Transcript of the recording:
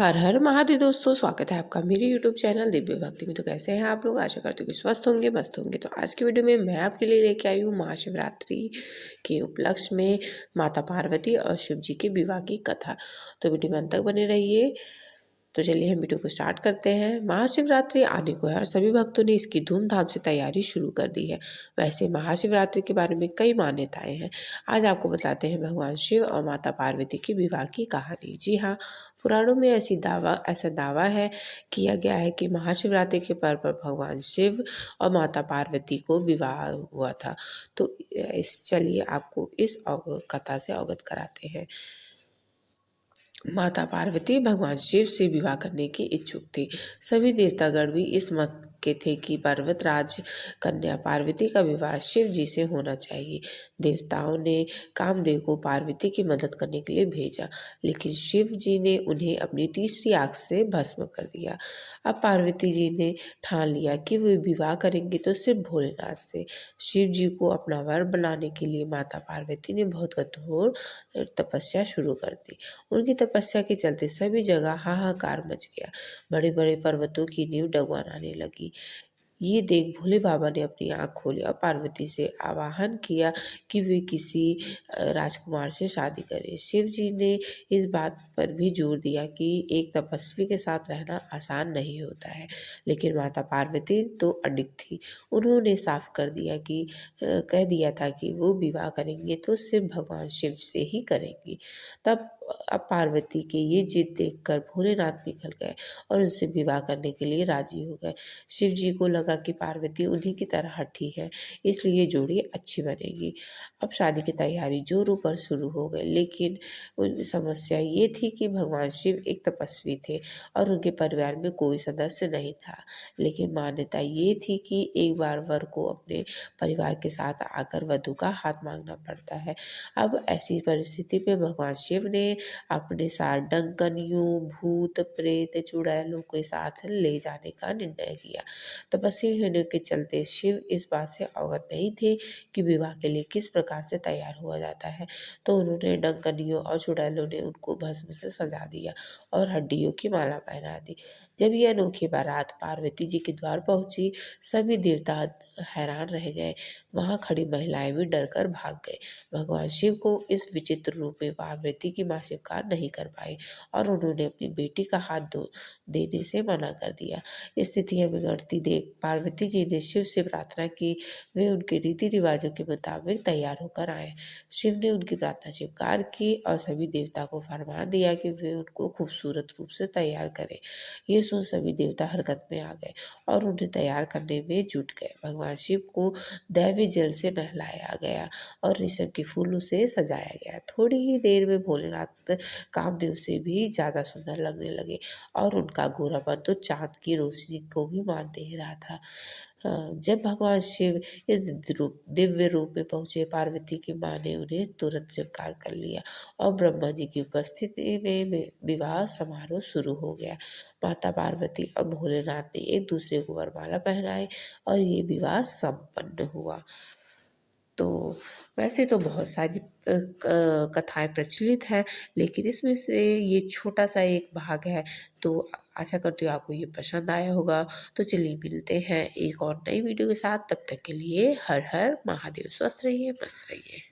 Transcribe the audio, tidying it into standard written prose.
हर हर महादेव दोस्तों, स्वागत है आपका मेरे यूट्यूब चैनल दिव्य भक्ति में। तो कैसे हैं आप लोग? आशा करती हूँ कि स्वस्थ होंगे, मस्त होंगे। तो आज की वीडियो में मैं आपके लिए लेके आई हूँ महाशिवरात्रि के उपलक्ष्य में माता पार्वती और शिव जी के विवाह की कथा। तो वीडियो में अंत तक बने रहिए। तो चलिए हम वीडियो को स्टार्ट करते हैं। महाशिवरात्रि आने को है और सभी भक्तों ने इसकी धूमधाम से तैयारी शुरू कर दी है। वैसे महाशिवरात्रि के बारे में कई मान्यताएं हैं। आज आपको बताते हैं भगवान शिव और माता पार्वती के विवाह की कहानी। जी हाँ, पुराणों में ऐसा दावा है किया गया है कि महाशिवरात्रि के पर्व पर भगवान शिव और माता पार्वती को विवाह हुआ था। तो चलिए आपको इस कथा से अवगत कराते हैं। माता पार्वती भगवान शिव से विवाह करने की इच्छुक थी। सभी देवतागण भी इस मत के थे कि पर्वतराज कन्या पार्वती का विवाह शिव जी से होना चाहिए। देवताओं ने कामदेव को पार्वती की मदद करने के लिए भेजा, लेकिन शिव जी ने उन्हें अपनी तीसरी आंख से भस्म कर दिया। अब पार्वती जी ने ठान लिया कि वे विवाह करेंगे तो सिर्फ भोलेनाथ से। शिव जी को अपना वर बनाने के लिए माता पार्वती ने बहुत कठोर तपस्या शुरू कर दी। उनकी तपस्या के चलते सभी जगह हाहाकार मच गया। बड़े बड़े पर्वतों की नींव डगमगाने लगी। ये देख भोले बाबा ने अपनी आंख खोली और पार्वती से आवाहन किया कि वे किसी राजकुमार से शादी करें। शिव जी ने इस बात पर भी जोर दिया कि एक तपस्वी के साथ रहना आसान नहीं होता है, लेकिन माता पार्वती तो अडिग थी। उन्होंने साफ कह दिया था कि वो विवाह करेंगे तो सिर्फ भगवान शिव से ही करेंगी। तब अब पार्वती की ये जिद देखकर भोलेनाथ पिघल गए और उनसे विवाह करने के लिए राजी हो गए। शिव जी को लगा कि पार्वती उन्हीं की तरह हठी है, इसलिए जोड़ी अच्छी बनेगी। अब शादी की तैयारी जोरों पर शुरू हो गई, लेकिन समस्या ये थी कि भगवान शिव एक तपस्वी थे और उनके परिवार में कोई सदस्य नहीं था। लेकिन मान्यता ये थी कि एक बार वर को अपने परिवार के साथ आकर वधू का हाथ मांगना पड़ता है। अब ऐसी परिस्थिति में भगवान शिव ने अपने साथ डंकनियों, भूत प्रेत, चुड़ैलों के साथ ले जाने का निर्णय किया। तपस्वी होने के चलते शिव इस बात से अवगत नहीं थे कि विवाह के लिए किस प्रकार से तैयार हुआ जाता है। तो उन्होंने डंकनियों और चुड़ैलों ने उनको भस्म से सजा दिया और हड्डियों की माला पहना दी। जब यह अनोखी बारात पार्वती जी के द्वार पहुंची, सभी देवता हैरान रह गए। वहां खड़ी महिलाएं भी डरकर भाग गए। भगवान शिव को इस विचित्र रूप में पार्वती की मां स्वीकार नहीं कर पाई और उन्होंने अपनी बेटी का हाथ देने से मना कर दिया। स्थितियां बिगड़ती देख पार्वती जी ने शिव से प्रार्थना की वे उनके रीति रिवाजों के मुताबिक तैयार होकर आए। शिव ने उनकी प्रार्थना स्वीकार की और सभी देवता को फरमान दिया कि वे उनको खूबसूरत रूप से तैयार करें। ये सुन सभी देवता हरकत में आ गए और उन्हें तैयार करने में जुट गए। भगवान शिव को दैवीय जल से नहलाया गया और रेशम के फूलों से सजाया गया। थोड़ी ही देर में भोलेनाथ कामदेव से भी ज्यादा सुंदर लगने लगे और उनका गोरापन तो चांद की रोशनी को भी मात दे रहा था। जब भगवान शिव इस दिव्य रूप में पहुंचे, पार्वती की मां ने उन्हें तुरंत स्वीकार कर लिया और ब्रह्मा जी की उपस्थिति में विवाह समारोह शुरू हो गया। माता पार्वती और भोलेनाथ ने एक दूसरे को वरमाला पहनाई और ये विवाह संपन्न हुआ। तो वैसे तो बहुत सारी कथाएं प्रचलित हैं, लेकिन इसमें से ये छोटा सा एक भाग है। तो आशा करती हूँ आपको ये पसंद आया होगा। तो चलिए मिलते हैं एक और नई वीडियो के साथ। तब तक के लिए हर हर महादेव। स्वस्थ रहिए, मस्त रहिए।